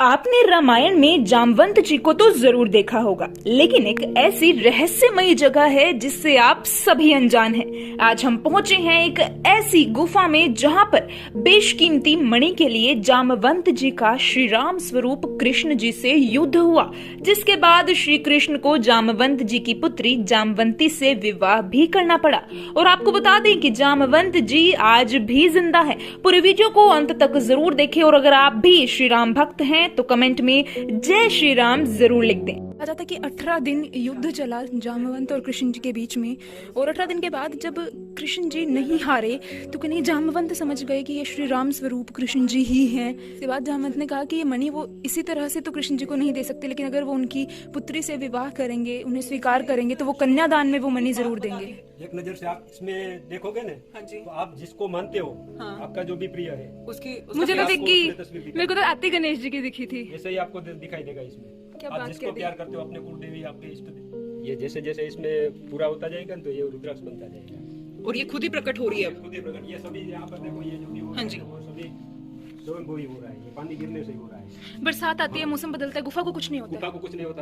आपने रामायण में जामवंत जी को तो जरूर देखा होगा, लेकिन एक ऐसी रहस्यमयी जगह है जिससे आप सभी अनजान हैं। आज हम पहुंचे हैं एक ऐसी गुफा में जहां पर बेशकीमती मणि के लिए जामवंत जी का श्री राम स्वरूप कृष्ण जी से युद्ध हुआ, जिसके बाद श्री कृष्ण को जामवंत जी की पुत्री जामवंती से विवाह भी करना पड़ा। और आपको बता दें कि जामवंत जी आज भी जिंदा है। पूरे वीडियो को अंत तक जरूर देखें और अगर आप भी श्री राम भक्त हैं तो कमेंट में जय श्री राम जरूर लिख दें। कहा जाता है कि 18 दिन युद्ध चला जामवंत और कृष्ण जी के बीच में, और 18 दिन के बाद जब कृष्ण जी नहीं हारे तो कहीं जामवंत समझ गए कि ये श्री राम स्वरूप कृष्ण जी ही हैं। इसके बाद जामवंत ने कहा कि ये मणि वो इसी तरह से तो कृष्ण जी को नहीं दे सकते, लेकिन अगर वो उनकी पुत्री से विवाह करेंगे, उन्हें स्वीकार करेंगे तो वो कन्यादान में वो मणि जरूर देंगे। एक नजर से आप इसमें देखोगे ना, हाँ जी, तो आप जिसको मानते हो, हाँ, आपका जो भी प्रिय है उसकी मुझे तो मेरे को तो आती गणेश जी की दिखी थी, ऐसे ही आपको दिखाई देगा इसमें। आप जिसको प्यार करते हो, अपने कुलदेवी, आपके इष्ट देव, ये जैसे जैसे इसमें पूरा होता जाएगा तो ये रुद्राक्ष बनता जाएगा और ये खुद ही प्रकट हो रही है। खुद ही प्रकट, ये सभी यहाँ पर देखो, ये जो भी हो रहा है वो सभी स्वयं ही हो रहा है। ये पानी गिरने से ही हो रहा है। बरसात आती है, मौसम बदलता है, गुफा को कुछ नहीं होता। गुफा को कुछ नहीं होता।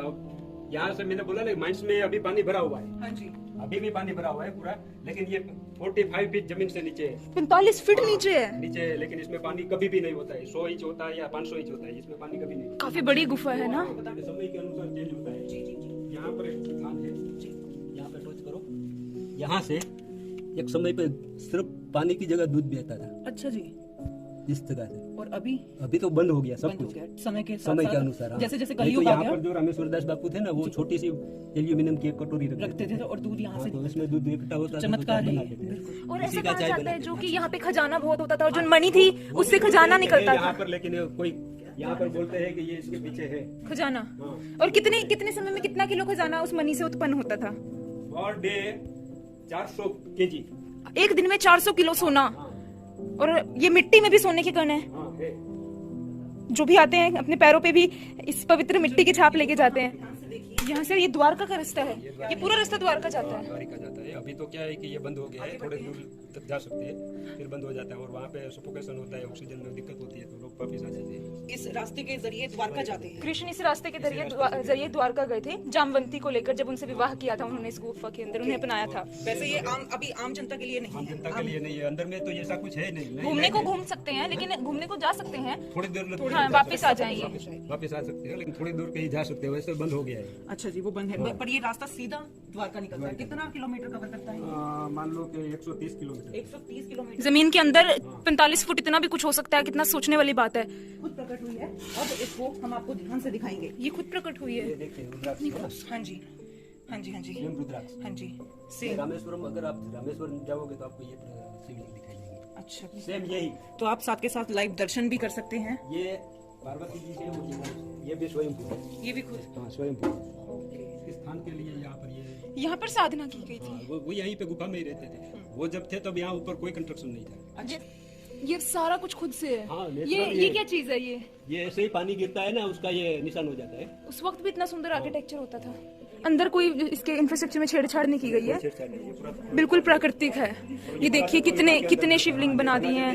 यहाँ से मैंने बोला ना, माइंस में अभी पानी भरा हुआ है। हाँ जी, अभी भी पानी भरा हुआ है पूरा, लेकिन ये 45 फीट जमीन से नीचे है। 45 फीट नीचे है। नीचे है, लेकिन इसमें पानी कभी भी नहीं होता है। 100 इंच होता है या 500 इंच होता है, इसमें पानी कभी नहीं। काफी बड़ी गुफा है ना। समय के अनुसार चेंज होता है। जी जी जी। यहाँ पर एक स्थान है, यहाँ पे टच करो। यहाँ से एक समय पे सिर्फ पानी की जगह दूध बहता था। अच्छा जी, इस जगह से। और अभी तो बंद हो गया सब कुछ समय के अनुसार। जैसे जैसे तो कलयुग आ यहाँ गया, पर जो रामेश्वर दास बापू थे ना, वो छोटी सी एल्यूमिनियम की एक कटोरी रखते थे और दूध यहाँ से, तो इसमें दूध इकट्ठा होता था, चमत्कार है। और ऐसा कहा जाता है जो कि यहाँ पे खजाना बहुत होता था और जो मणि थी उससे खजाना निकलता था। यहाँ पर लेकिन कोई यहाँ पर बोलते हैं कि ये इसके पीछे है खजाना। और कितने समय में कितना किलो खजाना उस मणि से उत्पन्न होता था? Per day 400 KG. एक दिन में 400 किलो सोना। और ये मिट्टी में भी सोने के कण है। जो भी आते हैं अपने पैरों पे भी इस पवित्र मिट्टी की छाप लेके जाते हैं। यहाँ से ये द्वारका का रास्ता है, ये पूरा रास्ता द्वारका जाता है। द्वारका जाता है। अभी तो क्या है कि ये बंद हो गया है, थोड़े दूर तक जा सकते हैं, फिर बंद हो जाता है और वहाँ पे सफोकेशन होता है, ऑक्सीजन में दिक्कत होती है, तो लोग वापस आ जाते हैं। इस रास्ते के जरिए द्वारका जाते हैं। कृष्ण इस रास्ते के जरिए द्वारका गए थे जामवंती को लेकर, जब उनसे विवाह किया था उन्होंने इस गुफा के अंदर, उन्हें अपनाया था। वैसे ये अभी आम जनता के लिए नहीं है। जनता के लिए नहीं है, अंदर में तो ऐसा कुछ है नहीं। घूमने को घूम सकते हैं, लेकिन घूमने को जा सकते हैं, थोड़ी देर हाँ, वापस आ जाएंगे, वापस आ सकते हैं, लेकिन थोड़ी दूर कहीं जा सकते हैं, वैसे बंद हो गया है। अच्छा जी, वो बंद है, पर ये रास्ता सीधा द्वारका निकलता है। कितना किलोमीटर कवर करता है? मान लो कि 130 किलोमीटर। 130 किलोमीटर। जमीन के अंदर 45 फुट, इतना भी कुछ हो सकता है। कितना सोचने वाली बात है। खुद प्रकट हुई है। अब इसको हम आपको ध्यान से दिखाएंगे। ये खुद प्रकट हुई है। देखिए रुद्राक्ष। हाँ जी, हाँ जी, हाँ जी, रुद्राक्ष। हाँ जी, रामेश्वरम, अगर आप रामेश्वरम जाओगे तो आपको ये शिवलिंग दिखाई देंगे। अच्छा, सेम यही। तो आप साथ के साथ लाइव दर्शन भी कर सकते हैं। ये पार्वती जी से, ये भी स्वयंभू है। ये भी खुद, हाँ, स्वयंभू। इस स्थान के लिए यहाँ पर साधना की गई थी। वो यहीं पे गुफा में ही रहते थे। वो जब थे तब यहाँ ऊपर कोई कंस्ट्रक्शन नहीं था। अच्छा, ये सारा कुछ खुद से है। हाँ, ये क्या चीज है? ये ऐसे ही पानी गिरता है ना, उसका ये निशान हो जाता है। उस वक्त भी इतना सुंदर आर्किटेक्चर होता था। अंदर कोई इसके इंफ्रास्ट्रक्चर में छेड़छाड़ नहीं की गई है, बिल्कुल प्राकृतिक है। ये देखिए कितने शिवलिंग बना दिए हैं।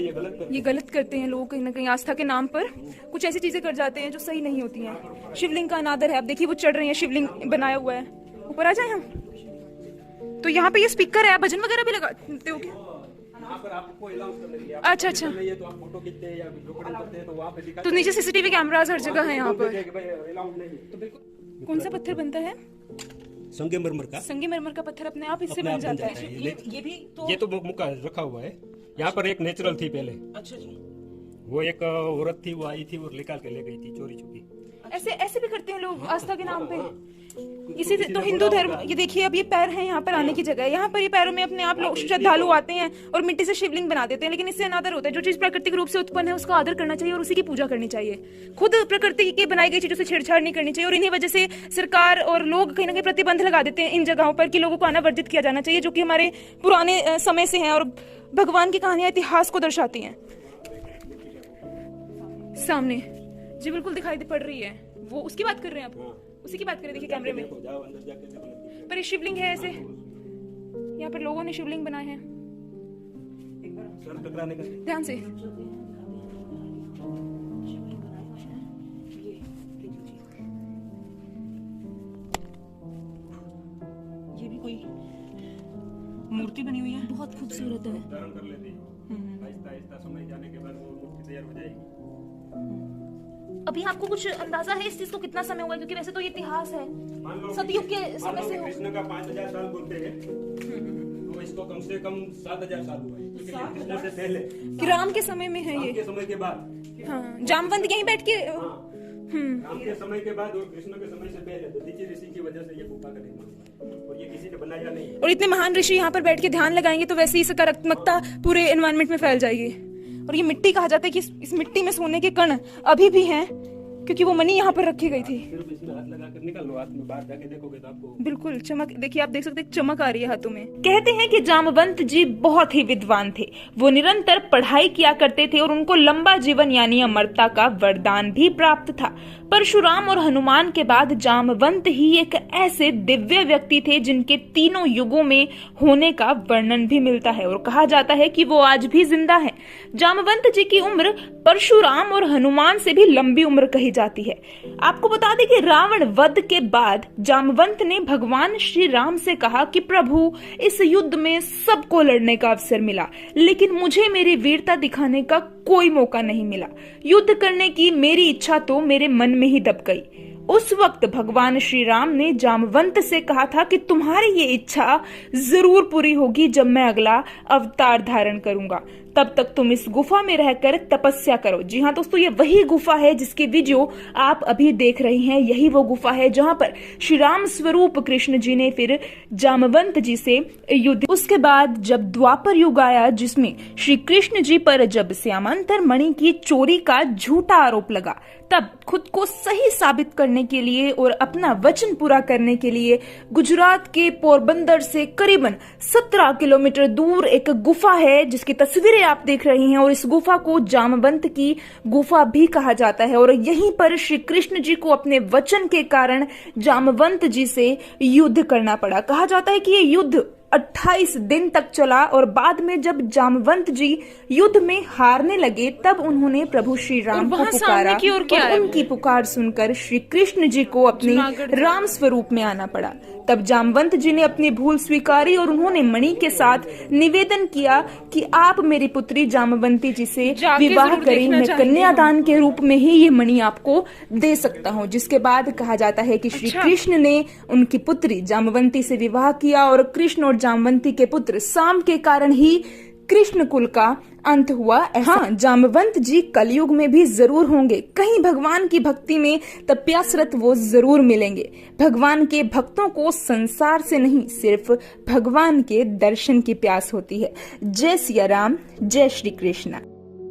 ये गलत करते हैं लोग, कहीं ना कहीं आस्था के नाम पर कुछ ऐसी चीजें कर जाते हैं जो सही नहीं होती हैं। शिवलिंग का अनादर है। आप देखिए वो चढ़ रही है, शिवलिंग बनाया हुआ है। ऊपर आ जाए हम तो यहाँ पे ये स्पीकर है, भजन वगैरह भी लगाते हो क्या? यहाँ पर आपको अलाउंस करने के लिए, अच्छा अच्छा, तो आप फोटो खींचते हैं या रिकॉर्डिंग करते हैं तो वहाँ पे दिखा, तो नीचे सीसीटीवी कैमरास हर जगह है यहाँ पर। अलाउंस नहीं तो बिल्कुल। कौन सा पत्थर बनता है? संगमरमर का। संगमरमर का पत्थर अपने आप इससे बन जाता है। ये भी तो, ये तो मुक्का रखा हुआ है। यहाँ पर एक नेचुरल थी पहले। अच्छा जी, वो एक औरत थी, वो आई थी और निकाल के ले गई थी चोरी छुपी। ऐसे भी करते हैं लोग आस्था के नाम पे। इसी तो हिंदू धर्म, ये देखिए अब ये पैर हैं यहाँ पर आने की जगह है। यहाँ पर ये पैरों में अपने आप लोग श्रद्धालु आते हैं और मिट्टी से शिवलिंग बना देते हैं, लेकिन इससे अनादर होता है। जो चीज प्राकृतिक रूप से उत्पन्न है उसका आदर करना चाहिए और उसी की पूजा करनी चाहिए। खुद प्रकृति की बनाई गई चीजों से छेड़छाड़ नहीं करनी चाहिए। और इन्हीं वजह से सरकार और लोग कहीं ना कहीं प्रतिबंध लगा देते हैं इन जगहों पर कि लोगों को आना वर्जित किया जाना चाहिए, जो कि हमारे पुराने समय से है और भगवान की कहानियां इतिहास को दर्शाती हैं। सामने जी बिल्कुल दिखाई पड़ रही है, वो उसकी बात कर रहे हैं आप? उसी की बात करें, देखिए कैमरे में। पर ये शिवलिंग है ऐसे, यहाँ पर लोगों ने शिवलिंग बनाए हैं। ध्यान से मूर्ति बनी हुई है, बहुत खूबसूरत है। धारण कर लेते हैं, आहिस्ता आहिस्ता समय जाने के बाद वो मूर्ति तैयार हो जाएगी। अभी आपको कुछ अंदाजा है इस चीज को कितना समय हुआ, क्योंकि वैसे तो ये इतिहास है, सतयुग के समय से कृष्ण का 5000 साल बोलते हैं, तो इसको कम से कम 7000 साल हुआ है, क्योंकि कृष्ण से पहले कि राम के समय में है ये, के समय के बाद, हाँ, जामवंत यहीं बैठ के, राम के समय के बाद और कृष्ण के समय से पहले, तो दीची ऋषि की वजह से ये गुफा का निर्माण हुआ, और ये किसी ने बनाया नहीं। और इतने महान ऋषि यहाँ पर बैठ के ध्यान लगाएंगे तो वैसे ही सकारात्मकता पूरे एनवायरनमेंट में फैल जाएगी। और ये मिट्टी कहा जाता है कि इस मिट्टी में सोने के कण अभी भी हैं, क्योंकि वो मणि यहाँ पर रखी गई थी। सिर्फ इसमें हाथ लगा कर निकाल लो, हाथ में बाहर जाके देखोगे तो आपको बिल्कुल चमक, देखिए आप देख सकते हैं चमक आ रही है हाथों में। कहते हैं कि जामवंत जी बहुत ही विद्वान थे, वो निरंतर पढ़ाई किया करते थे और उनको लंबा जीवन यानी अमरता का वरदान भी प्राप्त था। परशुराम और हनुमान के बाद जामवंत ही एक ऐसे दिव्य व्यक्ति थे जिनके तीनों युगों में होने का वर्णन भी मिलता है और कहा जाता है कि वो आज भी जिंदा हैं। जामवंत जी की उम्र परशुराम और हनुमान से भी लंबी उम्र कही जाती है। आपको बता दें कि रावण वध के बाद जामवंत ने भगवान श्री राम से कहा कि प्रभु, इस युद्ध में सबको लड़ने का अवसर मिला, लेकिन मुझे मेरी वीरता दिखाने का कोई मौका नहीं मिला। युद्ध करने की मेरी इच्छा तो मेरे मन में ही दब गई। उस वक्त भगवान श्री राम ने जामवंत से कहा था कि तुम्हारी ये इच्छा जरूर पूरी होगी जब मैं अगला अवतार धारण करूंगा, तब तक तुम इस गुफा में रहकर तपस्या करो। जी हाँ दोस्तों, ये वही गुफा है जिसकी वीडियो आप अभी देख रहे हैं। यही वो गुफा है जहां पर श्री राम स्वरूप कृष्ण जी ने फिर जामवंत जी से युद्ध। उसके बाद जब द्वापर युग आया, जिसमें श्री कृष्ण जी पर जब श्यामांतर मणि की चोरी का झूठा आरोप लगा, तब खुद को सही साबित करने के लिए और अपना वचन पूरा करने के लिए गुजरात के पोरबंदर से करीबन 17 किलोमीटर दूर एक गुफा है जिसकी तस्वीरें आप देख रही हैं, और इस गुफा को जामवंत की गुफा भी कहा जाता है। और यहीं पर श्री कृष्ण जी को अपने वचन के कारण जामवंत जी से युद्ध करना पड़ा। कहा जाता है कि ये युद्ध 28 दिन तक चला और बाद में जब जामवंत जी युद्ध में हारने लगे, तब उन्होंने प्रभु श्री राम को पुकारा और उनकी पुकार सुनकर श्री कृष्ण जी को अपने राम स्वरूप में आना पड़ा। तब जामवंत जी ने अपनी भूल स्वीकारी और उन्होंने मणि के साथ निवेदन किया कि आप मेरी पुत्री जामवंती जी से विवाह करें, मैं कन्यादान के रूप में ही ये मणि आपको दे सकता हूँ। जिसके बाद कहा जाता है कि श्री कृष्ण ने उनकी पुत्री जामवंती से विवाह किया और कृष्ण और जामवंती के पुत्र साम के कारण ही कृष्ण कुल का अंत हुआ। हाँ, जामवंत जी कलयुग में भी जरूर होंगे, कहीं भगवान की भक्ति में तपस्यारत वो जरूर मिलेंगे। भगवान के भक्तों को संसार से नहीं, सिर्फ भगवान के दर्शन की प्यास होती है। जय सिया राम, जय श्री कृष्ण।